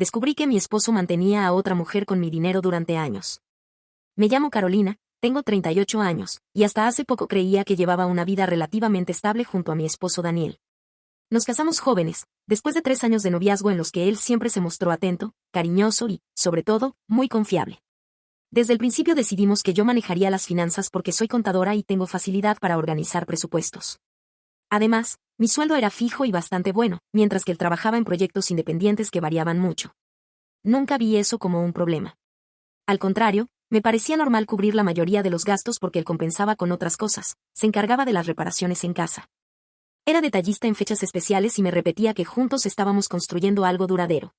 descubrí que mi esposo mantenía a otra mujer con mi dinero durante años. Me llamo Carolina, tengo 38 años, y hasta hace poco creía que llevaba una vida relativamente estable junto a mi esposo Daniel. Nos casamos jóvenes, después de 3 años de noviazgo en los que él siempre se mostró atento, cariñoso y, sobre todo, muy confiable. Desde el principio decidimos que yo manejaría las finanzas porque soy contadora y tengo facilidad para organizar presupuestos. Además, mi sueldo era fijo y bastante bueno, mientras que él trabajaba en proyectos independientes que variaban mucho. Nunca vi eso como un problema. Al contrario, me parecía normal cubrir la mayoría de los gastos porque él compensaba con otras cosas, se encargaba de las reparaciones en casa. Era detallista en fechas especiales y me repetía que juntos estábamos construyendo algo duradero.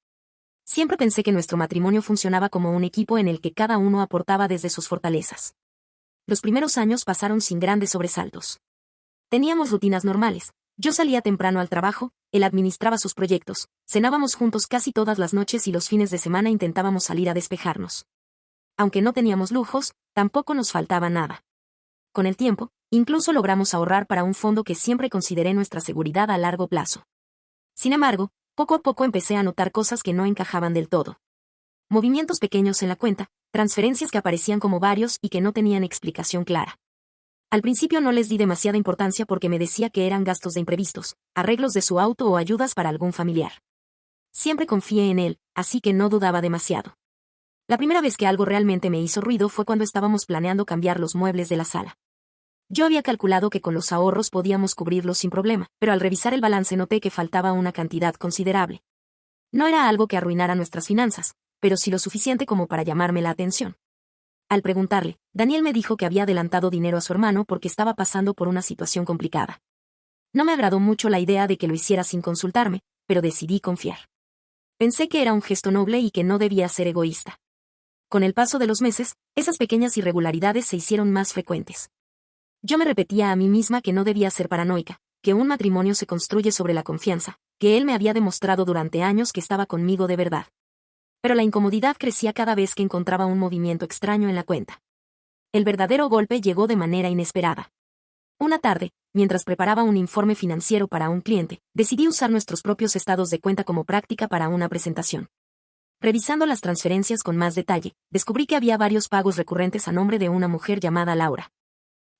Siempre pensé que nuestro matrimonio funcionaba como un equipo en el que cada uno aportaba desde sus fortalezas. Los primeros años pasaron sin grandes sobresaltos. Teníamos rutinas normales. Yo salía temprano al trabajo, él administraba sus proyectos, cenábamos juntos casi todas las noches y los fines de semana intentábamos salir a despejarnos. Aunque no teníamos lujos, tampoco nos faltaba nada. Con el tiempo, incluso logramos ahorrar para un fondo que siempre consideré nuestra seguridad a largo plazo. Sin embargo, poco a poco empecé a notar cosas que no encajaban del todo. Movimientos pequeños en la cuenta, transferencias que aparecían como varios y que no tenían explicación clara. Al principio no les di demasiada importancia porque me decía que eran gastos de imprevistos, arreglos de su auto o ayudas para algún familiar. Siempre confié en él, así que no dudaba demasiado. La primera vez que algo realmente me hizo ruido fue cuando estábamos planeando cambiar los muebles de la sala. Yo había calculado que con los ahorros podíamos cubrirlos sin problema, pero al revisar el balance noté que faltaba una cantidad considerable. No era algo que arruinara nuestras finanzas, pero sí lo suficiente como para llamarme la atención. Al preguntarle, Daniel me dijo que había adelantado dinero a su hermano porque estaba pasando por una situación complicada. No me agradó mucho la idea de que lo hiciera sin consultarme, pero decidí confiar. Pensé que era un gesto noble y que no debía ser egoísta. Con el paso de los meses, esas pequeñas irregularidades se hicieron más frecuentes. Yo me repetía a mí misma que no debía ser paranoica, que un matrimonio se construye sobre la confianza, que él me había demostrado durante años que estaba conmigo de verdad. Pero la incomodidad crecía cada vez que encontraba un movimiento extraño en la cuenta. El verdadero golpe llegó de manera inesperada. Una tarde, mientras preparaba un informe financiero para un cliente, decidí usar nuestros propios estados de cuenta como práctica para una presentación. Revisando las transferencias con más detalle, descubrí que había varios pagos recurrentes a nombre de una mujer llamada Laura.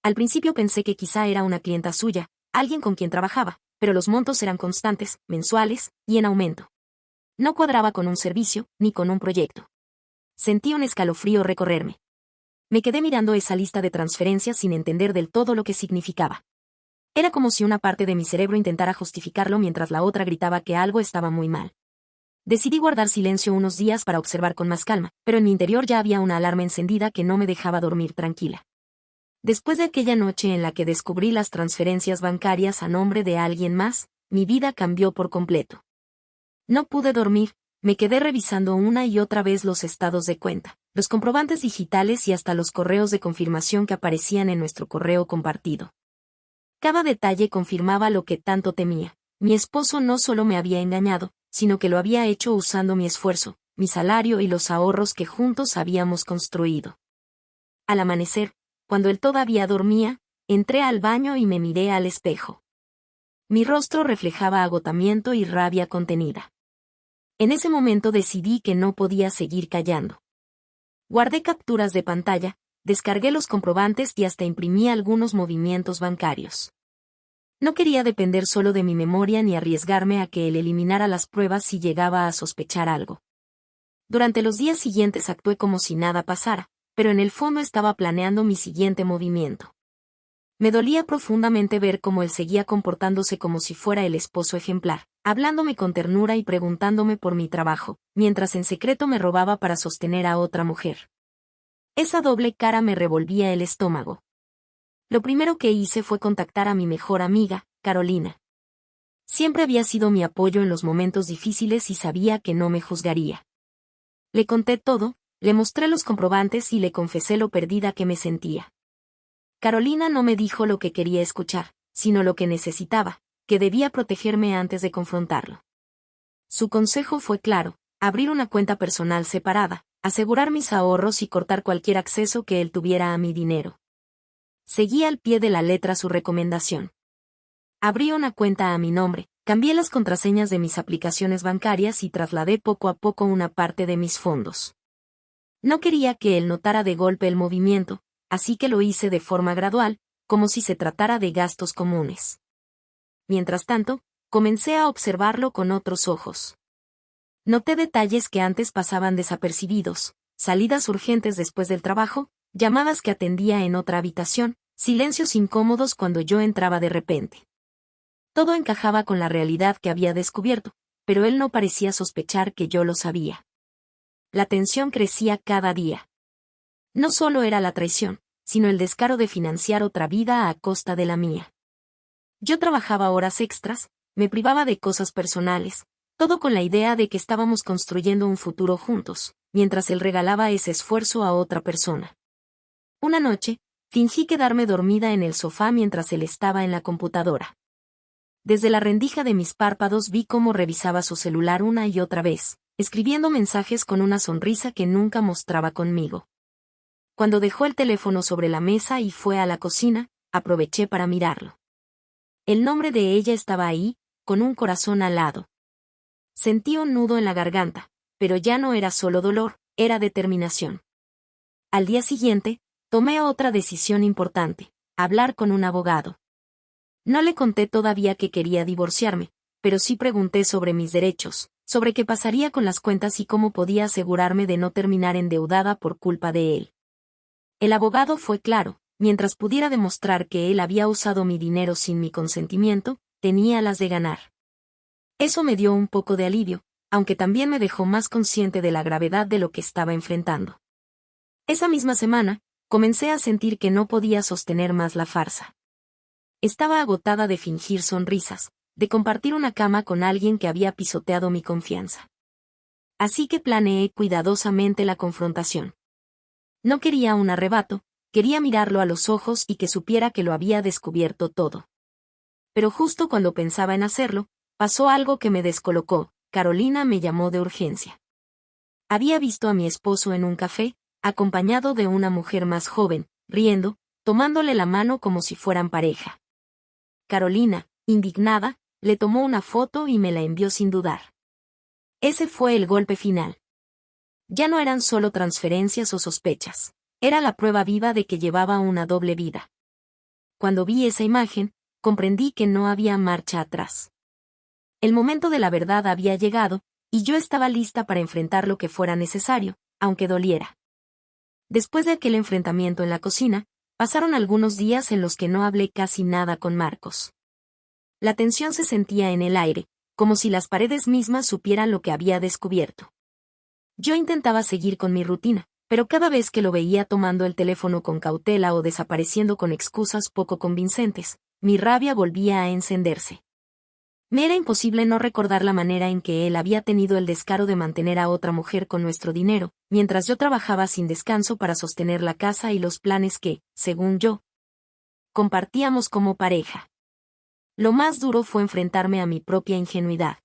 Al principio pensé que quizá era una clienta suya, alguien con quien trabajaba, pero los montos eran constantes, mensuales, y en aumento. No cuadraba con un servicio, ni con un proyecto. Sentí un escalofrío recorrerme. Me quedé mirando esa lista de transferencias sin entender del todo lo que significaba. Era como si una parte de mi cerebro intentara justificarlo mientras la otra gritaba que algo estaba muy mal. Decidí guardar silencio unos días para observar con más calma, pero en mi interior ya había una alarma encendida que no me dejaba dormir tranquila. Después de aquella noche en la que descubrí las transferencias bancarias a nombre de alguien más, mi vida cambió por completo. No pude dormir, me quedé revisando una y otra vez los estados de cuenta, los comprobantes digitales y hasta los correos de confirmación que aparecían en nuestro correo compartido. Cada detalle confirmaba lo que tanto temía. Mi esposo no solo me había engañado, sino que lo había hecho usando mi esfuerzo, mi salario y los ahorros que juntos habíamos construido. Al amanecer, cuando él todavía dormía, entré al baño y me miré al espejo. Mi rostro reflejaba agotamiento y rabia contenida. En ese momento decidí que no podía seguir callando. Guardé capturas de pantalla, descargué los comprobantes y hasta imprimí algunos movimientos bancarios. No quería depender solo de mi memoria ni arriesgarme a que él eliminara las pruebas si llegaba a sospechar algo. Durante los días siguientes actué como si nada pasara, pero en el fondo estaba planeando mi siguiente movimiento. Me dolía profundamente ver cómo él seguía comportándose como si fuera el esposo ejemplar, hablándome con ternura y preguntándome por mi trabajo, mientras en secreto me robaba para sostener a otra mujer. Esa doble cara me revolvía el estómago. Lo primero que hice fue contactar a mi mejor amiga, Carolina. Siempre había sido mi apoyo en los momentos difíciles y sabía que no me juzgaría. Le conté todo, le mostré los comprobantes y le confesé lo perdida que me sentía. Carolina no me dijo lo que quería escuchar, sino lo que necesitaba, que debía protegerme antes de confrontarlo. Su consejo fue claro: abrir una cuenta personal separada, asegurar mis ahorros y cortar cualquier acceso que él tuviera a mi dinero. Seguí al pie de la letra su recomendación. Abrí una cuenta a mi nombre, Cambié las contraseñas de mis aplicaciones bancarias y trasladé poco a poco una parte de mis fondos. No quería que él notara de golpe el movimiento, así que lo hice de forma gradual, como si se tratara de gastos comunes. Mientras tanto, comencé a observarlo con otros ojos. Noté detalles que antes pasaban desapercibidos, salidas urgentes después del trabajo, llamadas que atendía en otra habitación, silencios incómodos cuando yo entraba de repente. Todo encajaba con la realidad que había descubierto, pero él no parecía sospechar que yo lo sabía. La tensión crecía cada día. No solo era la traición, sino el descaro de financiar otra vida a costa de la mía. Yo trabajaba horas extras, me privaba de cosas personales, todo con la idea de que estábamos construyendo un futuro juntos, mientras él regalaba ese esfuerzo a otra persona. Una noche, fingí quedarme dormida en el sofá mientras él estaba en la computadora. Desde la rendija de mis párpados vi cómo revisaba su celular una y otra vez, escribiendo mensajes con una sonrisa que nunca mostraba conmigo. Cuando dejó el teléfono sobre la mesa y fue a la cocina, aproveché para mirarlo. El nombre de ella estaba ahí, con un corazón al lado. Sentí un nudo en la garganta, pero ya no era solo dolor, era determinación. Al día siguiente, tomé otra decisión importante: hablar con un abogado. No le conté todavía que quería divorciarme, pero sí pregunté sobre mis derechos, sobre qué pasaría con las cuentas y cómo podía asegurarme de no terminar endeudada por culpa de él. El abogado fue claro: mientras pudiera demostrar que él había usado mi dinero sin mi consentimiento, tenía las de ganar. Eso me dio un poco de alivio, aunque también me dejó más consciente de la gravedad de lo que estaba enfrentando. Esa misma semana, comencé a sentir que no podía sostener más la farsa. Estaba agotada de fingir sonrisas, de compartir una cama con alguien que había pisoteado mi confianza. Así que planeé cuidadosamente la confrontación. No quería un arrebato, quería mirarlo a los ojos y que supiera que lo había descubierto todo. Pero justo cuando pensaba en hacerlo, pasó algo que me descolocó. Carolina me llamó de urgencia. Había visto a mi esposo en un café, acompañado de una mujer más joven, riendo, tomándole la mano como si fueran pareja. Carolina, indignada, le tomó una foto y me la envió sin dudar. Ese fue el golpe final. Ya no eran solo transferencias o sospechas, era la prueba viva de que llevaba una doble vida. Cuando vi esa imagen, comprendí que no había marcha atrás. El momento de la verdad había llegado, y yo estaba lista para enfrentar lo que fuera necesario, aunque doliera. Después de aquel enfrentamiento en la cocina, pasaron algunos días en los que no hablé casi nada con Marcos. La tensión se sentía en el aire, como si las paredes mismas supieran lo que había descubierto. Yo intentaba seguir con mi rutina, pero cada vez que lo veía tomando el teléfono con cautela o desapareciendo con excusas poco convincentes, mi rabia volvía a encenderse. Me era imposible no recordar la manera en que él había tenido el descaro de mantener a otra mujer con nuestro dinero, mientras yo trabajaba sin descanso para sostener la casa y los planes que, según yo, compartíamos como pareja. Lo más duro fue enfrentarme a mi propia ingenuidad.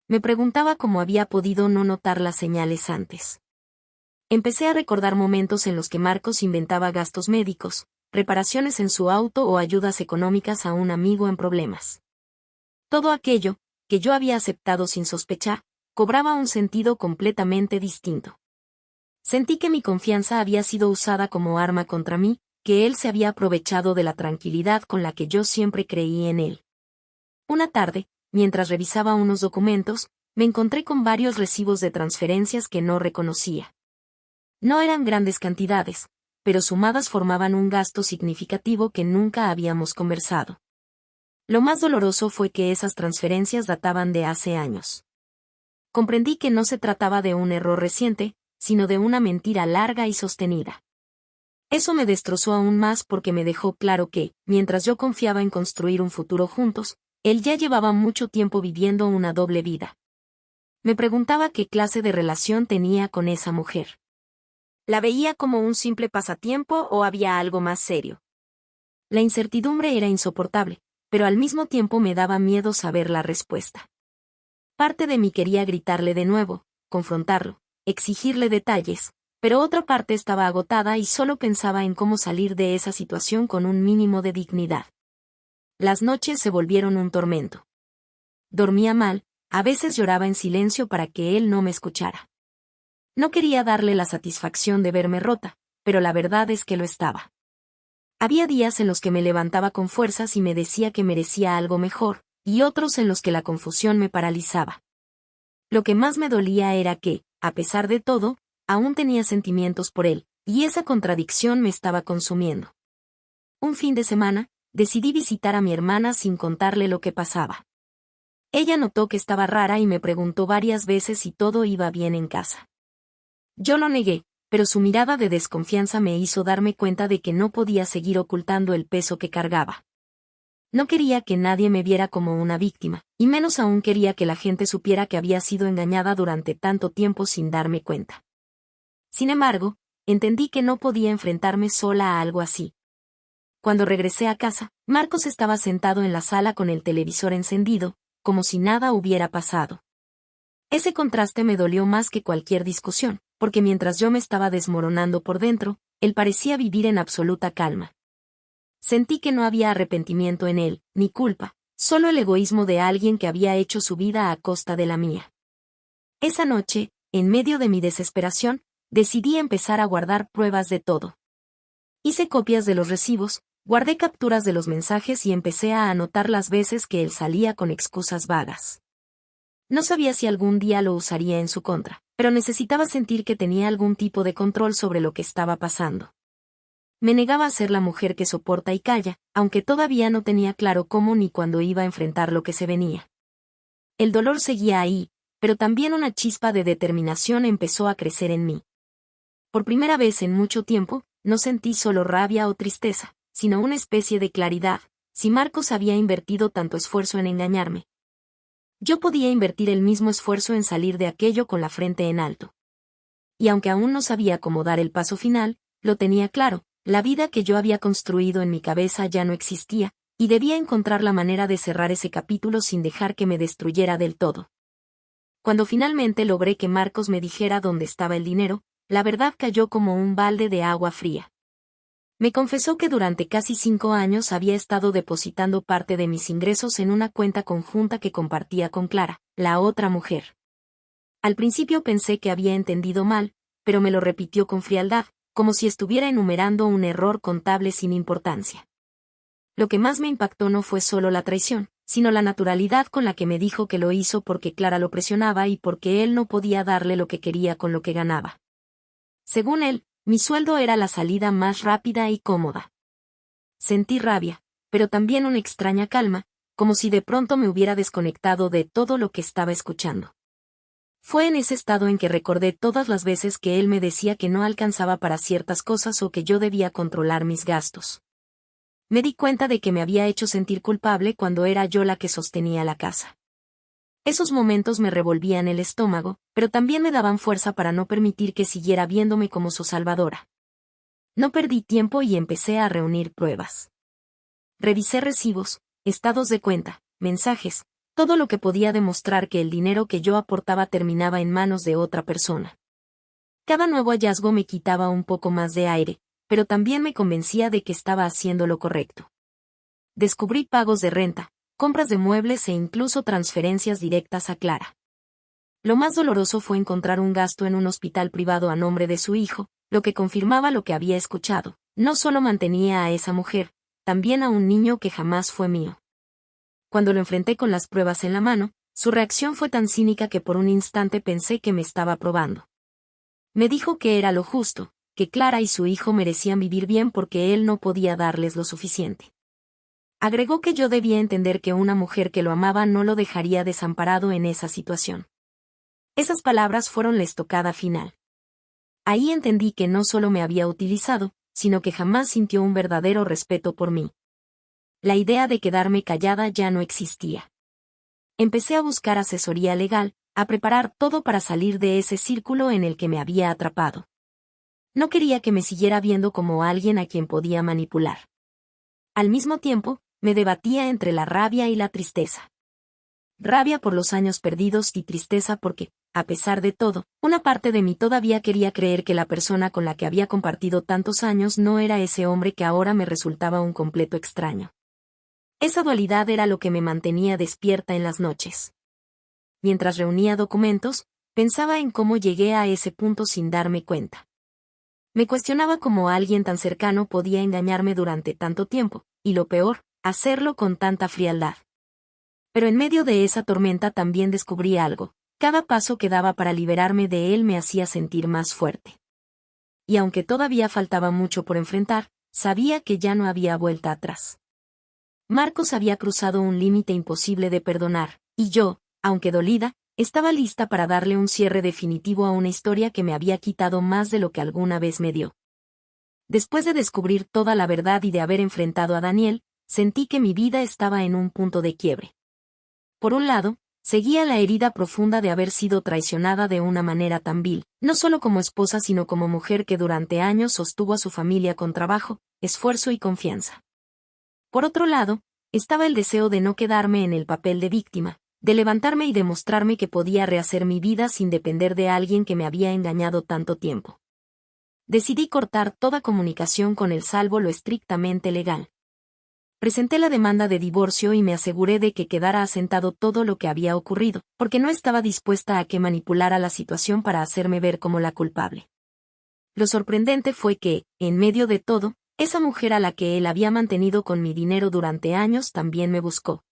Me preguntaba cómo había podido no notar las señales antes. Empecé a recordar momentos en los que Marcos inventaba gastos médicos, reparaciones en su auto o ayudas económicas a un amigo en problemas. Todo aquello, que yo había aceptado sin sospechar, cobraba un sentido completamente distinto. Sentí que mi confianza había sido usada como arma contra mí, que él se había aprovechado de la tranquilidad con la que yo siempre creí en él. Una tarde, mientras revisaba unos documentos, me encontré con varios recibos de transferencias que no reconocía. No eran grandes cantidades, pero sumadas formaban un gasto significativo que nunca habíamos conversado. Lo más doloroso fue que esas transferencias databan de hace años. Comprendí que no se trataba de un error reciente, sino de una mentira larga y sostenida. Eso me destrozó aún más porque me dejó claro que, mientras yo confiaba en construir un futuro juntos, él ya llevaba mucho tiempo viviendo una doble vida. Me preguntaba qué clase de relación tenía con esa mujer. ¿La veía como un simple pasatiempo o había algo más serio? La incertidumbre era insoportable, pero al mismo tiempo me daba miedo saber la respuesta. Parte de mí quería gritarle de nuevo, confrontarlo, exigirle detalles, pero otra parte estaba agotada y solo pensaba en cómo salir de esa situación con un mínimo de dignidad. Las noches se volvieron un tormento. Dormía mal, a veces lloraba en silencio para que él no me escuchara. No quería darle la satisfacción de verme rota, pero la verdad es que lo estaba. Había días en los que me levantaba con fuerzas y me decía que merecía algo mejor, y otros en los que la confusión me paralizaba. Lo que más me dolía era que, a pesar de todo, aún tenía sentimientos por él, y esa contradicción me estaba consumiendo. Un fin de semana, decidí visitar a mi hermana sin contarle lo que pasaba. Ella notó que estaba rara y me preguntó varias veces si todo iba bien en casa. Yo lo negué, pero su mirada de desconfianza me hizo darme cuenta de que no podía seguir ocultando el peso que cargaba. No quería que nadie me viera como una víctima, y menos aún quería que la gente supiera que había sido engañada durante tanto tiempo sin darme cuenta. Sin embargo, entendí que no podía enfrentarme sola a algo así. Cuando regresé a casa, Marcos estaba sentado en la sala con el televisor encendido, como si nada hubiera pasado. Ese contraste me dolió más que cualquier discusión, porque mientras yo me estaba desmoronando por dentro, él parecía vivir en absoluta calma. Sentí que no había arrepentimiento en él, ni culpa, solo el egoísmo de alguien que había hecho su vida a costa de la mía. Esa noche, en medio de mi desesperación, decidí empezar a guardar pruebas de todo. Hice copias de los recibos, guardé capturas de los mensajes y empecé a anotar las veces que él salía con excusas vagas. No sabía si algún día lo usaría en su contra, pero necesitaba sentir que tenía algún tipo de control sobre lo que estaba pasando. Me negaba a ser la mujer que soporta y calla, aunque todavía no tenía claro cómo ni cuándo iba a enfrentar lo que se venía. El dolor seguía ahí, pero también una chispa de determinación empezó a crecer en mí. Por primera vez en mucho tiempo, no sentí solo rabia o tristeza, sino una especie de claridad. Si Marcos había invertido tanto esfuerzo en engañarme, yo podía invertir el mismo esfuerzo en salir de aquello con la frente en alto. Y aunque aún no sabía cómo dar el paso final, lo tenía claro, la vida que yo había construido en mi cabeza ya no existía, y debía encontrar la manera de cerrar ese capítulo sin dejar que me destruyera del todo. Cuando finalmente logré que Marcos me dijera dónde estaba el dinero, la verdad cayó como un balde de agua fría. Me confesó que durante casi 5 años había estado depositando parte de mis ingresos en una cuenta conjunta que compartía con Clara, la otra mujer. Al principio pensé que había entendido mal, pero me lo repitió con frialdad, como si estuviera enumerando un error contable sin importancia. Lo que más me impactó no fue solo la traición, sino la naturalidad con la que me dijo que lo hizo porque Clara lo presionaba y porque él no podía darle lo que quería con lo que ganaba. Según él, mi sueldo era la salida más rápida y cómoda. Sentí rabia, pero también una extraña calma, como si de pronto me hubiera desconectado de todo lo que estaba escuchando. Fue en ese estado en que recordé todas las veces que él me decía que no alcanzaba para ciertas cosas o que yo debía controlar mis gastos. Me di cuenta de que me había hecho sentir culpable cuando era yo la que sostenía la casa. Esos momentos me revolvían el estómago, pero también me daban fuerza para no permitir que siguiera viéndome como su salvadora. No perdí tiempo y empecé a reunir pruebas. Revisé recibos, estados de cuenta, mensajes, todo lo que podía demostrar que el dinero que yo aportaba terminaba en manos de otra persona. Cada nuevo hallazgo me quitaba un poco más de aire, pero también me convencía de que estaba haciendo lo correcto. Descubrí pagos de renta, compras de muebles e incluso transferencias directas a Clara. Lo más doloroso fue encontrar un gasto en un hospital privado a nombre de su hijo, lo que confirmaba lo que había escuchado. No solo mantenía a esa mujer, también a un niño que jamás fue mío. Cuando lo enfrenté con las pruebas en la mano, su reacción fue tan cínica que por un instante pensé que me estaba probando. Me dijo que era lo justo, que Clara y su hijo merecían vivir bien porque él no podía darles lo suficiente. Agregó que yo debía entender que una mujer que lo amaba no lo dejaría desamparado en esa situación. Esas palabras fueron la estocada final. Ahí entendí que no solo me había utilizado, sino que jamás sintió un verdadero respeto por mí. La idea de quedarme callada ya no existía. Empecé a buscar asesoría legal, a preparar todo para salir de ese círculo en el que me había atrapado. No quería que me siguiera viendo como alguien a quien podía manipular. Al mismo tiempo, me debatía entre la rabia y la tristeza. Rabia por los años perdidos y tristeza porque, a pesar de todo, una parte de mí todavía quería creer que la persona con la que había compartido tantos años no era ese hombre que ahora me resultaba un completo extraño. Esa dualidad era lo que me mantenía despierta en las noches. Mientras reunía documentos, pensaba en cómo llegué a ese punto sin darme cuenta. Me cuestionaba cómo alguien tan cercano podía engañarme durante tanto tiempo, y lo peor, hacerlo con tanta frialdad. Pero en medio de esa tormenta también descubrí algo. Cada paso que daba para liberarme de él me hacía sentir más fuerte. Y aunque todavía faltaba mucho por enfrentar, sabía que ya no había vuelta atrás. Marcos había cruzado un límite imposible de perdonar, y yo, aunque dolida, estaba lista para darle un cierre definitivo a una historia que me había quitado más de lo que alguna vez me dio. Después de descubrir toda la verdad y de haber enfrentado a Daniel, sentí que mi vida estaba en un punto de quiebre. Por un lado, seguía la herida profunda de haber sido traicionada de una manera tan vil, no solo como esposa sino como mujer que durante años sostuvo a su familia con trabajo, esfuerzo y confianza. Por otro lado, estaba el deseo de no quedarme en el papel de víctima, de levantarme y demostrarme que podía rehacer mi vida sin depender de alguien que me había engañado tanto tiempo. Decidí cortar toda comunicación con él salvo lo estrictamente legal. Presenté la demanda de divorcio y me aseguré de que quedara asentado todo lo que había ocurrido, porque no estaba dispuesta a que manipulara la situación para hacerme ver como la culpable. Lo sorprendente fue que, en medio de todo, esa mujer a la que él había mantenido con mi dinero durante años también me buscó.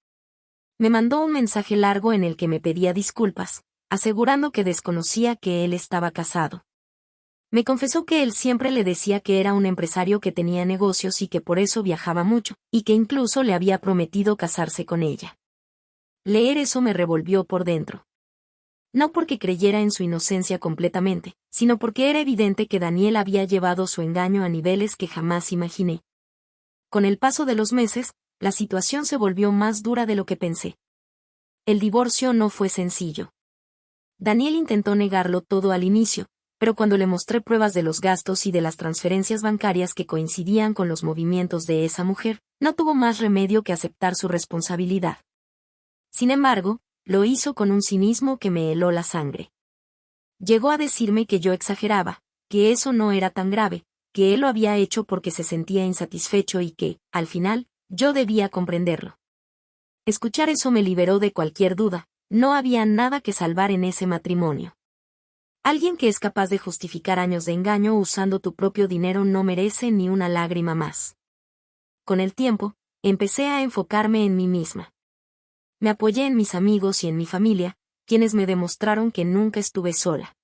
Me mandó un mensaje largo en el que me pedía disculpas, asegurando que desconocía que él estaba casado. Me confesó que él siempre le decía que era un empresario que tenía negocios y que por eso viajaba mucho, y que incluso le había prometido casarse con ella. Leer eso me revolvió por dentro. No porque creyera en su inocencia completamente, sino porque era evidente que Daniel había llevado su engaño a niveles que jamás imaginé. Con el paso de los meses, la situación se volvió más dura de lo que pensé. El divorcio no fue sencillo. Daniel intentó negarlo todo al inicio, pero cuando le mostré pruebas de los gastos y de las transferencias bancarias que coincidían con los movimientos de esa mujer, no tuvo más remedio que aceptar su responsabilidad. Sin embargo, lo hizo con un cinismo que me heló la sangre. Llegó a decirme que yo exageraba, que eso no era tan grave, que él lo había hecho porque se sentía insatisfecho y que, al final, yo debía comprenderlo. Escuchar eso me liberó de cualquier duda, no había nada que salvar en ese matrimonio. Alguien que es capaz de justificar años de engaño usando tu propio dinero no merece ni una lágrima más. Con el tiempo, empecé a enfocarme en mí misma. Me apoyé en mis amigos y en mi familia, quienes me demostraron que nunca estuve sola.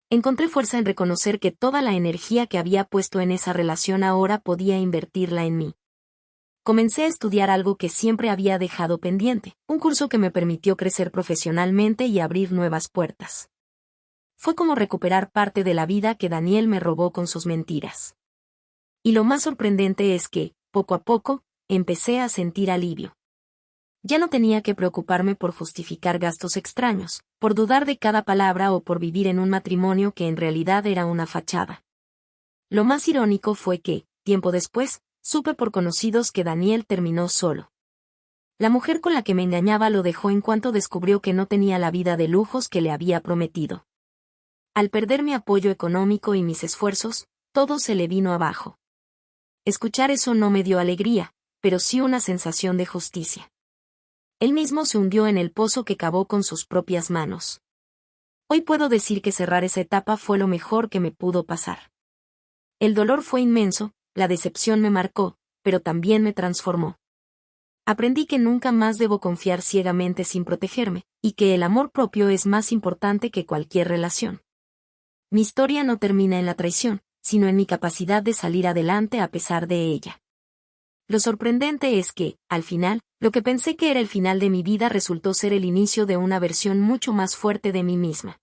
Encontré fuerza en reconocer que toda la energía que había puesto en esa relación ahora podía invertirla en mí. Comencé a estudiar algo que siempre había dejado pendiente, un curso que me permitió crecer profesionalmente y abrir nuevas puertas. Fue como recuperar parte de la vida que Daniel me robó con sus mentiras. Y lo más sorprendente es que, poco a poco, empecé a sentir alivio. Ya no tenía que preocuparme por justificar gastos extraños, por dudar de cada palabra o por vivir en un matrimonio que en realidad era una fachada. Lo más irónico fue que, tiempo después, supe por conocidos que Daniel terminó solo. La mujer con la que me engañaba lo dejó en cuanto descubrió que no tenía la vida de lujos que le había prometido. Al perder mi apoyo económico y mis esfuerzos, todo se le vino abajo. Escuchar eso no me dio alegría, pero sí una sensación de justicia. Él mismo se hundió en el pozo que cavó con sus propias manos. Hoy puedo decir que cerrar esa etapa fue lo mejor que me pudo pasar. El dolor fue inmenso, la decepción me marcó, pero también me transformó. Aprendí que nunca más debo confiar ciegamente sin protegerme, y que el amor propio es más importante que cualquier relación. Mi historia no termina en la traición, sino en mi capacidad de salir adelante a pesar de ella. Lo sorprendente es que, al final, lo que pensé que era el final de mi vida resultó ser el inicio de una versión mucho más fuerte de mí misma.